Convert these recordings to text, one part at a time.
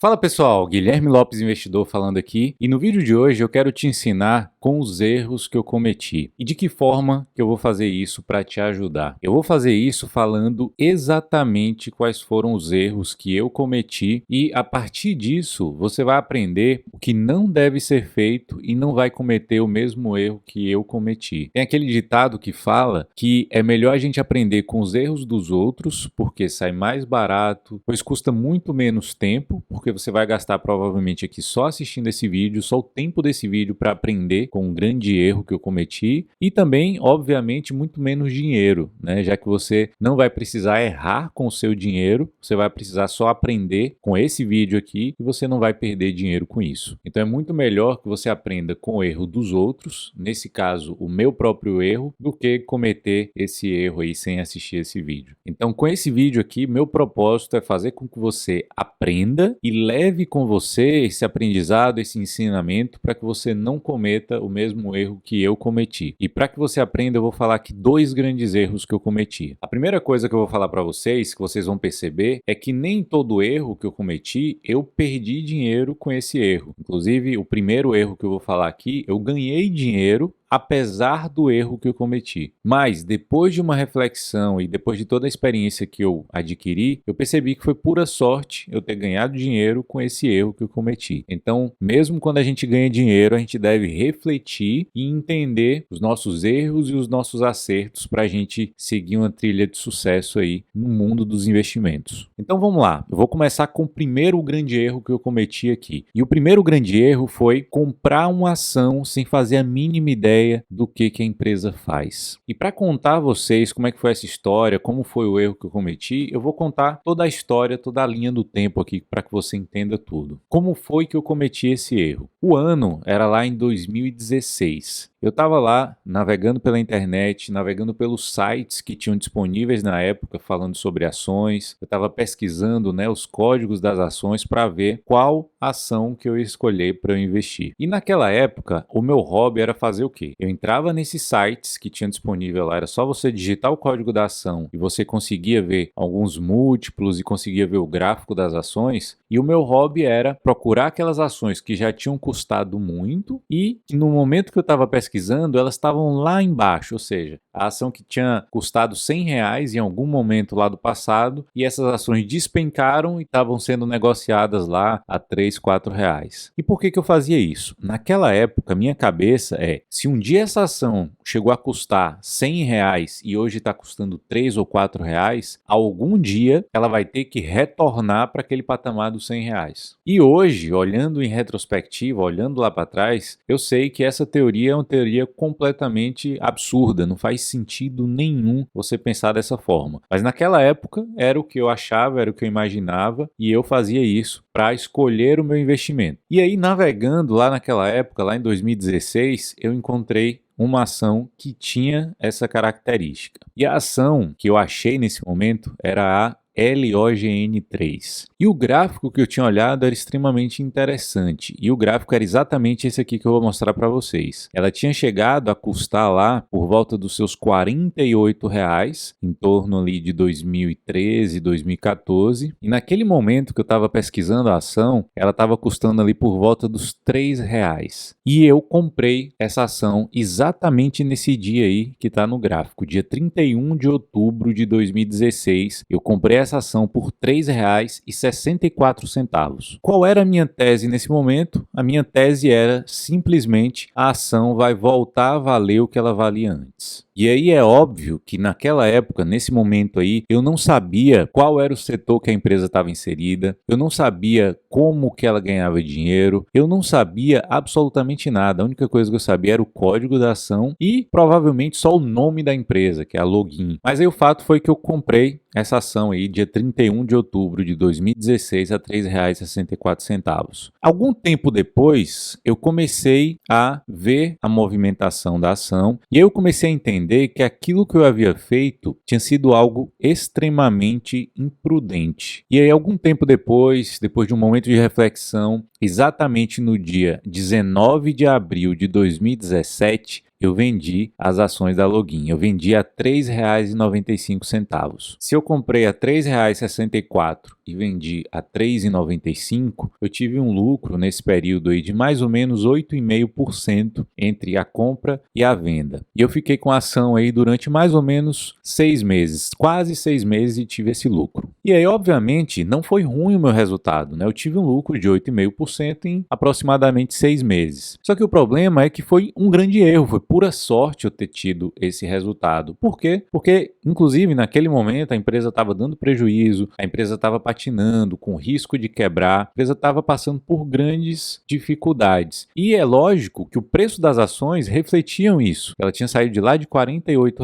Fala pessoal, Guilherme Lopes Investidor falando aqui, e no vídeo de hoje eu quero te ensinar com os erros que eu cometi e de que forma que eu vou fazer isso para te ajudar. Eu vou fazer isso falando exatamente quais foram os erros que eu cometi e a partir disso você vai aprender o que não deve ser feito e não vai cometer o mesmo erro que eu cometi. Tem aquele ditado que fala que é melhor a gente aprender com os erros dos outros porque sai mais barato, pois custa muito menos tempo, porque você vai gastar provavelmente aqui só assistindo esse vídeo, só o tempo desse vídeo para aprender com um grande erro que eu cometi e também, obviamente, muito menos dinheiro, né? Já que você não vai precisar errar com o seu dinheiro, você vai precisar só aprender com esse vídeo aqui e você não vai perder dinheiro com isso. Então é muito melhor que você aprenda com o erro dos outros, nesse caso o meu próprio erro, do que cometer esse erro aí sem assistir esse vídeo. Então com esse vídeo aqui, meu propósito é fazer com que você aprenda e leve com você esse aprendizado, esse ensinamento, para que você não cometa o mesmo erro que eu cometi. E para que você aprenda, eu vou falar aqui dois grandes erros que eu cometi. A primeira coisa que eu vou falar para vocês, que vocês vão perceber, é que nem todo erro que eu cometi, eu perdi dinheiro com esse erro. Inclusive, o primeiro erro que eu vou falar aqui, eu ganhei dinheiro apesar do erro que eu cometi. Mas depois de uma reflexão e depois de toda a experiência que eu adquiri, eu percebi que foi pura sorte eu ter ganhado dinheiro com esse erro que eu cometi. Então, mesmo quando a gente ganha dinheiro, a gente deve refletir e entender os nossos erros e os nossos acertos para a gente seguir uma trilha de sucesso aí no mundo dos investimentos. Então vamos lá, eu vou começar com o primeiro grande erro que eu cometi aqui. E o primeiro grande erro foi comprar uma ação sem fazer a mínima ideia do que a empresa faz. E para contar a vocês como é que foi essa história, como foi o erro que eu cometi, eu vou contar toda a história, toda a linha do tempo aqui para que você entenda tudo. Como foi que eu cometi esse erro? O ano era lá em 2016. Eu estava lá navegando pela internet, navegando pelos sites que tinham disponíveis na época falando sobre ações. Eu estava pesquisando, né, os códigos das ações para ver qual ação que eu ia escolher para eu investir. E naquela época, o meu hobby era fazer o quê? Eu entrava nesses sites que tinham disponível lá, era só você digitar o código da ação e você conseguia ver alguns múltiplos e conseguia ver o gráfico das ações. E o meu hobby era procurar aquelas ações que já tinham custado muito e no momento que eu estava pesquisando, elas estavam lá embaixo, ou seja, a ação que tinha custado R$100 em algum momento lá do passado e essas ações despencaram e estavam sendo negociadas lá a R$3, R$4. E por que eu fazia isso? Naquela época, minha cabeça se um dia essa ação chegou a custar R$100 e hoje está custando R$3 ou R$4, algum dia ela vai ter que retornar para aquele patamar dos R$100. E hoje, olhando em retrospectiva, olhando lá para trás, eu sei que essa teoria é uma teoria completamente absurda, não faz sentido nenhum você pensar dessa forma. Mas naquela época era o que eu achava, era o que eu imaginava e eu fazia isso para escolher o meu investimento. E aí, navegando lá naquela época, lá em 2016, eu encontrei uma ação que tinha essa característica. E a ação que eu achei nesse momento era a LOGN3. E o gráfico que eu tinha olhado era extremamente interessante. E o gráfico era exatamente esse aqui que eu vou mostrar para vocês. Ela tinha chegado a custar lá por volta dos seus R$48, em torno ali de 2013, 2014. E naquele momento que eu estava pesquisando a ação, ela estava custando ali por volta dos R$3. E eu comprei essa ação exatamente nesse dia aí que está no gráfico, dia 31 de outubro de 2016. Eu comprei essa ação por R$3,64. Qual era a minha tese nesse momento? A minha tese era simplesmente a ação vai voltar a valer o que ela valia antes. E aí é óbvio que naquela época, nesse momento aí, eu não sabia qual era o setor que a empresa estava inserida, eu não sabia como que ela ganhava dinheiro, eu não sabia absolutamente nada. A única coisa que eu sabia era o código da ação e provavelmente só o nome da empresa, que é a Login. Mas aí o fato foi que eu comprei essa ação aí dia 31 de outubro de 2016 a R$3,64. Algum tempo depois, eu comecei a ver a movimentação da ação e eu comecei a entender que aquilo que eu havia feito tinha sido algo extremamente imprudente. E aí, algum tempo depois de um momento de reflexão, exatamente no dia 19 de abril de 2017, eu vendi as ações da Login. Eu vendi a R$ 3,95. Se eu comprei a R$ 3,64 e vendi a R$ 3,95, eu tive um lucro nesse período aí de mais ou menos 8,5% entre a compra e a venda. E eu fiquei com a ação aí durante mais ou menos 6 meses, quase 6 meses, e tive esse lucro. E aí, obviamente, não foi ruim o meu resultado, né? Eu tive um lucro de 8,5% em aproximadamente 6 meses. Só que o problema é que foi um grande erro, foi pura sorte eu ter tido esse resultado. Por quê? Porque, inclusive, naquele momento a empresa estava dando prejuízo, a empresa estava patinando, com risco de quebrar, a empresa estava passando por grandes dificuldades. E é lógico que o preço das ações refletiam isso. Ela tinha saído de lá de R$ 48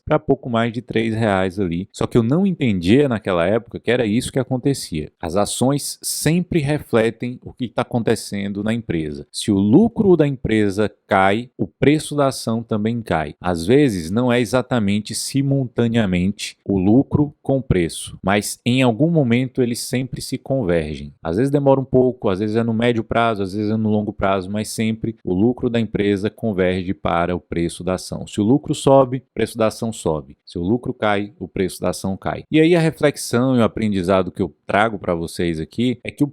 para pouco mais de R$ 3 ali. Só que eu não entendia naquela época que era isso que acontecia. As ações sempre refletem o que está acontecendo na empresa. Se o lucro da empresa cai, o preço da ação também cai. Às vezes não é exatamente simultaneamente o lucro com o preço, mas em algum momento eles sempre se convergem. Às vezes demora um pouco, às vezes é no médio prazo, às vezes é no longo prazo, mas sempre o lucro da empresa converge para o preço da ação. Se o lucro sobe, o preço da ação sobe. Se o lucro cai, o preço da ação cai. E aí a reflexão e o aprendizado que eu trago para vocês aqui é que o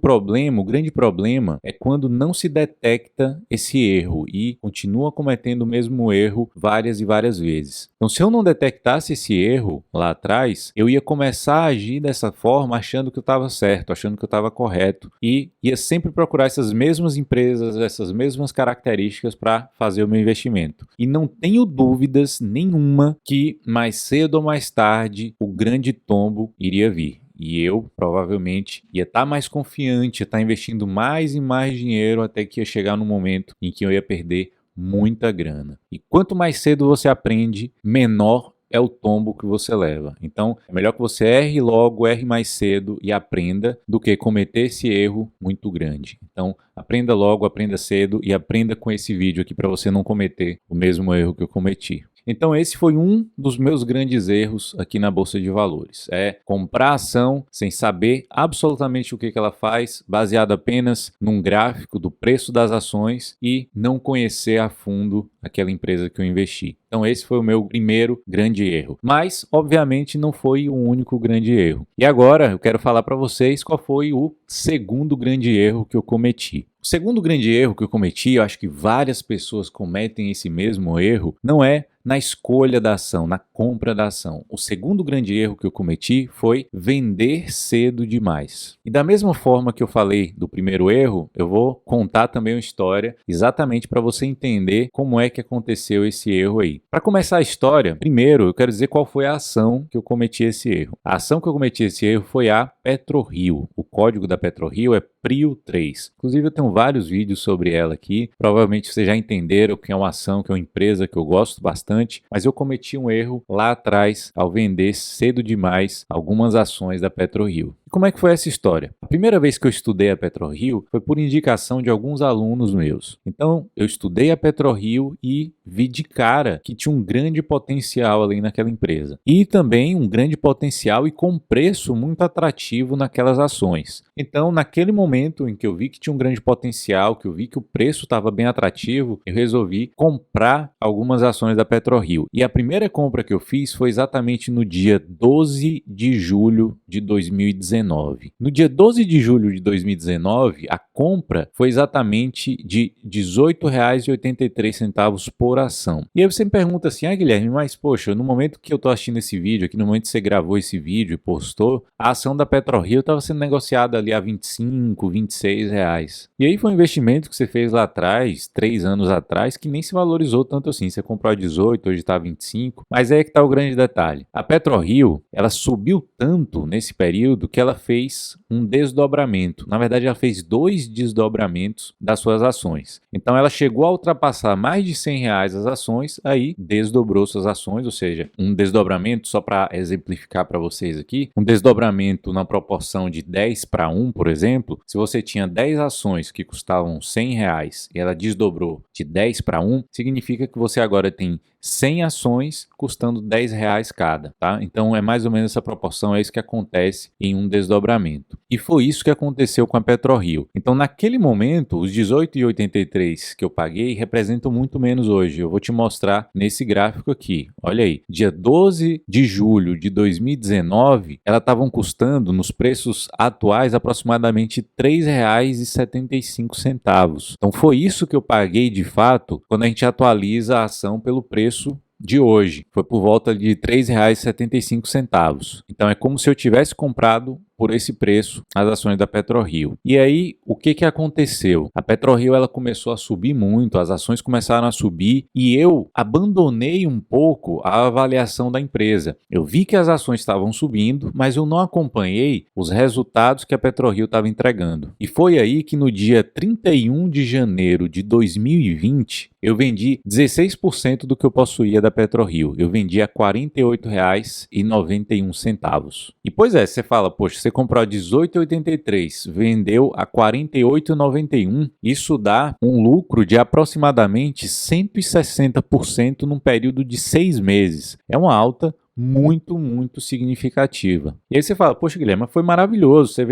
grande problema é quando não se detecta esse erro e continua cometendo o mesmo erro várias e várias vezes. Então, se eu não detectasse esse erro lá atrás, eu ia começar a agir dessa forma achando que eu estava certo, achando que eu estava correto, e ia sempre procurar essas mesmas empresas, essas mesmas características para fazer o meu investimento. E não tenho dúvidas nenhuma que mais cedo ou mais tarde o grande tombo iria vir. E eu provavelmente ia estar mais confiante, ia estar investindo mais e mais dinheiro até que ia chegar no momento em que eu ia perder muita grana. E quanto mais cedo você aprende, menor é o tombo que você leva. Então, é melhor que você erre logo, erre mais cedo e aprenda, do que cometer esse erro muito grande. Então, aprenda logo, aprenda cedo e aprenda com esse vídeo aqui para você não cometer o mesmo erro que eu cometi. Então esse foi um dos meus grandes erros aqui na Bolsa de Valores. É comprar ação sem saber absolutamente o que ela faz, baseado apenas num gráfico do preço das ações e não conhecer a fundo aquela empresa que eu investi. Então esse foi o meu primeiro grande erro. Mas, obviamente, não foi o único grande erro. E agora eu quero falar para vocês qual foi o segundo grande erro que eu cometi. O segundo grande erro que eu cometi, eu acho que várias pessoas cometem esse mesmo erro, não é na escolha da ação, na compra da ação. O segundo grande erro que eu cometi foi vender cedo demais. E da mesma forma que eu falei do primeiro erro, eu vou contar também uma história exatamente para você entender como é que aconteceu esse erro aí. Para começar a história, primeiro eu quero dizer qual foi a ação que eu cometi esse erro. A ação que eu cometi esse erro foi a PetroRio. O código da PetroRio é PRIO3. Inclusive eu tenho vários vídeos sobre ela aqui. Provavelmente vocês já entenderam que é uma ação, que é uma empresa que eu gosto bastante, mas eu cometi um erro lá atrás ao vender cedo demais algumas ações da PetroRio. E como é que foi essa história? A primeira vez que eu estudei a PetroRio foi por indicação de alguns alunos meus. Então eu estudei a PetroRio e vi de cara que tinha um grande potencial ali naquela empresa. E também um grande potencial e com preço muito atrativo naquelas ações. Então, naquele momento em que eu vi que tinha um grande potencial, que eu vi que o preço estava bem atrativo, eu resolvi comprar algumas ações da PetroRio. E a primeira compra que eu fiz foi exatamente no dia 12 de julho de 2019. No dia 12 de julho de 2019, a compra foi exatamente de R$ 18,83 por ação. E aí você me pergunta assim, Guilherme, mas poxa, no momento que eu estou assistindo esse vídeo aqui, no momento que você gravou esse vídeo e postou, a ação da PetroRio estava sendo negociada ali a R$ 25, R$ 26 reais. E aí foi um investimento que você fez lá atrás, 3 anos atrás, que nem se valorizou tanto assim. Você comprou a 18, hoje está a 25. Mas aí é que está o grande detalhe. A PetroRio, ela subiu tanto nesse período que ela fez um desdobramento. Na verdade, ela fez 2 desdobramentos das suas ações. Então ela chegou a ultrapassar mais de R$ 100 reais as ações, aí desdobrou suas ações, ou seja, um desdobramento, só para exemplificar para vocês aqui, um desdobramento na proporção de 10:1, por exemplo, se você tinha 10 ações que custavam R$ 100 reais e ela desdobrou de 10:1, significa que você agora tem 100 ações custando R$ 10 cada, tá? Então é mais ou menos essa proporção, é isso que acontece em um desdobramento. E foi isso que aconteceu com a PetroRio. Então, naquele momento, os 18,83 que eu paguei representam muito menos hoje. Eu vou te mostrar nesse gráfico aqui. Olha aí, dia 12 de julho de 2019, elas estavam custando, nos preços atuais, aproximadamente R$ 3,75. Então, foi isso que eu paguei de fato quando a gente atualiza a ação pelo preço de hoje. Foi por volta de R$ 3,75. Então, é como se eu tivesse comprado por esse preço as ações da PetroRio. E aí, o que aconteceu? A PetroRio ela começou a subir muito, as ações começaram a subir e eu abandonei um pouco a avaliação da empresa. Eu vi que as ações estavam subindo, mas eu não acompanhei os resultados que a PetroRio estava entregando. E foi aí que no dia 31 de janeiro de 2020, eu vendi 16% do que eu possuía da PetroRio. Eu vendi a R$ 48,91. E pois é, você fala, poxa, você comprou a 18,83, vendeu a 48,91, isso dá um lucro de aproximadamente 160% num período de 6 meses. É uma alta muito significativa. E aí você fala, poxa Guilherme, mas foi maravilhoso, você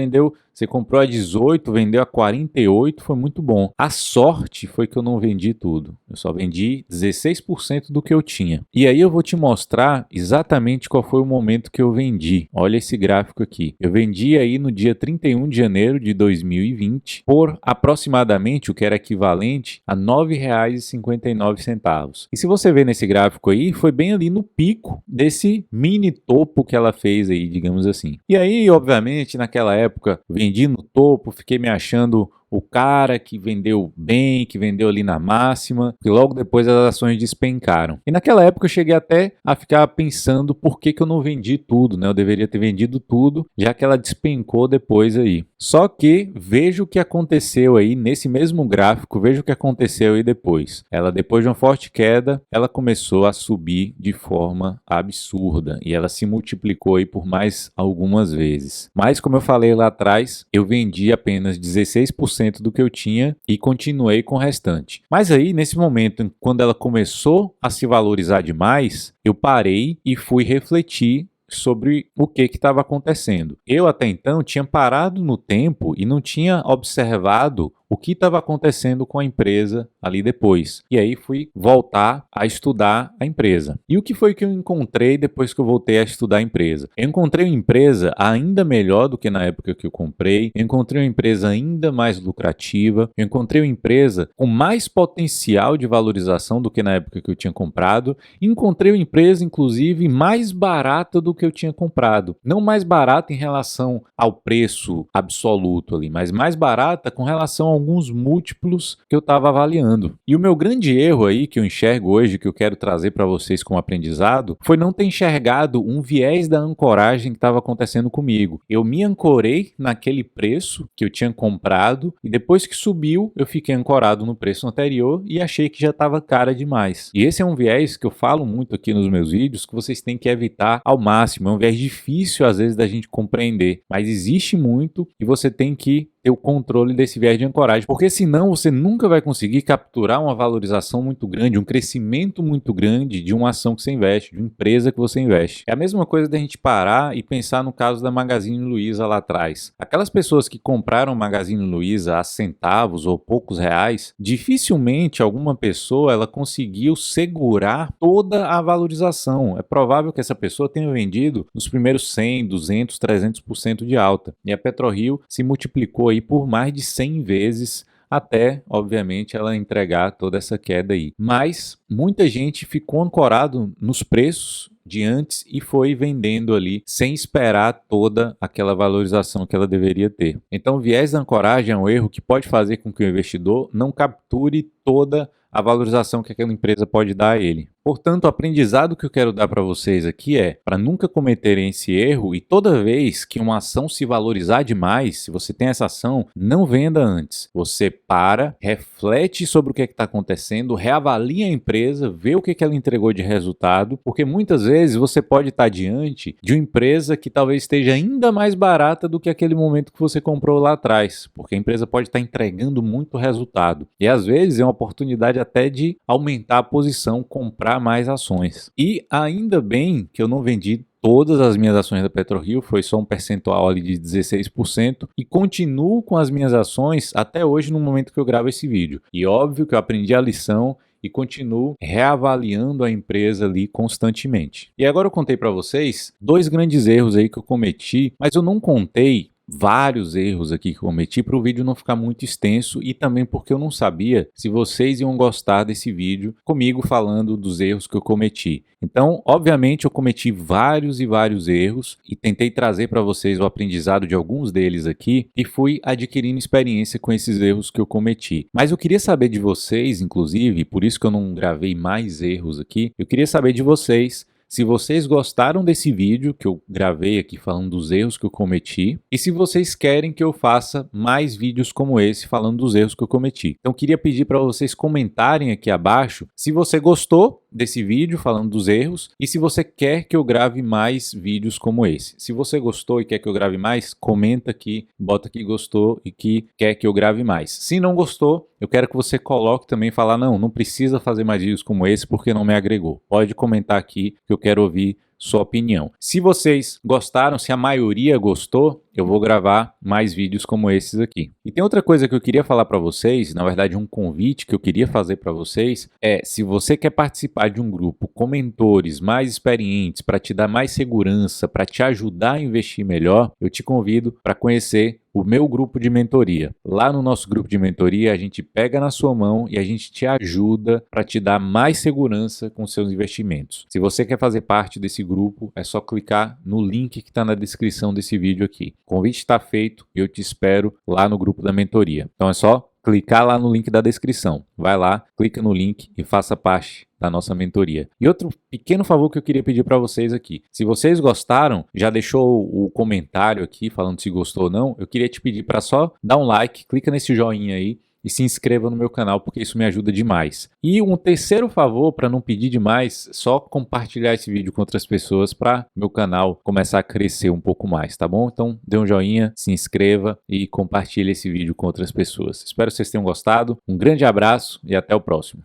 comprou a 18, vendeu a 48, foi muito bom. A sorte foi que eu não vendi tudo, eu só vendi 16% do que eu tinha. E aí eu vou te mostrar exatamente qual foi o momento que eu vendi. Olha esse gráfico aqui. Eu vendi aí no dia 31 de janeiro de 2020 por aproximadamente o que era equivalente a R$ 9,59. E se você ver nesse gráfico aí, foi bem ali no pico desse mini topo que ela fez aí, digamos assim. E aí, obviamente, naquela época, vendi no topo, fiquei me achando o cara que vendeu bem, que vendeu ali na máxima, e logo depois as ações despencaram. E naquela época eu cheguei até a ficar pensando por que eu não vendi tudo, né? Eu deveria ter vendido tudo, já que ela despencou depois aí. Só que veja o que aconteceu aí nesse mesmo gráfico, veja o que aconteceu aí depois. Ela, depois de uma forte queda, ela começou a subir de forma absurda e ela se multiplicou aí por mais algumas vezes. Mas como eu falei lá atrás, eu vendi apenas 16% do que eu tinha e continuei com o restante. Mas aí, nesse momento, quando ela começou a se valorizar demais, eu parei e fui refletir sobre o que estava acontecendo. Eu até então tinha parado no tempo e não tinha observado o que estava acontecendo com a empresa ali depois. E aí fui voltar a estudar a empresa. E o que foi que eu encontrei depois que eu voltei a estudar a empresa? Eu encontrei uma empresa ainda melhor do que na época que eu comprei, eu encontrei uma empresa ainda mais lucrativa, eu encontrei uma empresa com mais potencial de valorização do que na época que eu tinha comprado, e encontrei uma empresa, inclusive, mais barata do que eu tinha comprado. Não mais barata em relação ao preço absoluto ali, mas mais barata com relação a alguns múltiplos que eu estava avaliando. E o meu grande erro aí que eu enxergo hoje, que eu quero trazer para vocês como aprendizado, foi não ter enxergado um viés da ancoragem que estava acontecendo comigo. Eu me ancorei naquele preço que eu tinha comprado e depois que subiu, eu fiquei ancorado no preço anterior e achei que já estava cara demais. E esse é um viés que eu falo muito aqui nos meus vídeos que vocês têm que evitar ao máximo. É um viés difícil às vezes da gente compreender, mas existe muito e você tem que ter o controle desse viés de ancoragem, porque senão você nunca vai conseguir capturar uma valorização muito grande, um crescimento muito grande de uma ação que você investe, de uma empresa que você investe. É a mesma coisa da gente parar e pensar no caso da Magazine Luiza lá atrás. Aquelas pessoas que compraram Magazine Luiza a centavos ou poucos reais, dificilmente alguma pessoa ela conseguiu segurar toda a valorização. É provável que essa pessoa tenha vendido nos primeiros 100, 200, 300% de alta. E a PetroRio se multiplicou aí por mais de 100 vezes até, obviamente, ela entregar toda essa queda aí. Mas muita gente ficou ancorado nos preços de antes e foi vendendo ali sem esperar toda aquela valorização que ela deveria ter. Então, o viés da ancoragem é um erro que pode fazer com que o investidor não capture toda a valorização que aquela empresa pode dar a ele. Portanto, o aprendizado que eu quero dar para vocês aqui é para nunca cometerem esse erro e toda vez que uma ação se valorizar demais, se você tem essa ação, não venda antes. Você para, reflete sobre o que está acontecendo, reavalia a empresa, vê o que ela entregou de resultado, porque muitas vezes você pode estar diante de uma empresa que talvez esteja ainda mais barata do que aquele momento que você comprou lá atrás, porque a empresa pode estar entregando muito resultado. E às vezes é uma oportunidade até de aumentar a posição, comprar comprar mais ações. E ainda bem que eu não vendi todas as minhas ações da PetroRio, foi só um percentual ali de 16% e continuo com as minhas ações até hoje no momento que eu gravo esse vídeo. E óbvio que eu aprendi a lição e continuo reavaliando a empresa ali constantemente. E agora eu contei para vocês 2 grandes erros aí que eu cometi, mas eu não contei vários erros aqui que eu cometi para o vídeo não ficar muito extenso e também porque eu não sabia se vocês iam gostar desse vídeo comigo falando dos erros que eu cometi. Então, obviamente, eu cometi vários e vários erros e tentei trazer para vocês o aprendizado de alguns deles aqui e fui adquirindo experiência com esses erros que eu cometi. Mas eu queria saber de vocês, inclusive, por isso que eu não gravei mais erros aqui, eu queria saber de vocês se vocês gostaram desse vídeo que eu gravei aqui falando dos erros que eu cometi e se vocês querem que eu faça mais vídeos como esse falando dos erros que eu cometi. Então queria pedir para vocês comentarem aqui abaixo se você gostou desse vídeo falando dos erros e se você quer que eu grave mais vídeos como esse. Se você gostou e quer que eu grave mais, comenta aqui, bota que gostou e que quer que eu grave mais. Se não gostou, eu quero que você coloque também, falar não precisa fazer mais vídeos como esse porque não me agregou. Pode comentar aqui que eu quero ouvir sua opinião. Se vocês gostaram, se a maioria gostou, eu vou gravar mais vídeos como esses aqui. E tem outra coisa que eu queria falar para vocês, na verdade um convite que eu queria fazer para vocês, se você quer participar de um grupo com mentores mais experientes, para te dar mais segurança, para te ajudar a investir melhor, eu te convido para conhecer o meu grupo de mentoria. Lá no nosso grupo de mentoria, a gente pega na sua mão e a gente te ajuda para te dar mais segurança com seus investimentos. Se você quer fazer parte desse grupo, é só clicar no link que está na descrição desse vídeo aqui. O convite está feito e eu te espero lá no grupo da mentoria. Então é só clicar lá no link da descrição. Vai lá, clica no link e faça parte da nossa mentoria. E outro pequeno favor que eu queria pedir para vocês aqui. Se vocês gostaram, já deixou o comentário aqui falando se gostou ou não, eu queria te pedir para só dar um like, clica nesse joinha aí e se inscreva no meu canal, porque isso me ajuda demais. E um terceiro favor, para não pedir demais, só compartilhar esse vídeo com outras pessoas para meu canal começar a crescer um pouco mais, tá bom? Então dê um joinha, se inscreva e compartilhe esse vídeo com outras pessoas. Espero que vocês tenham gostado. Um grande abraço e até o próximo.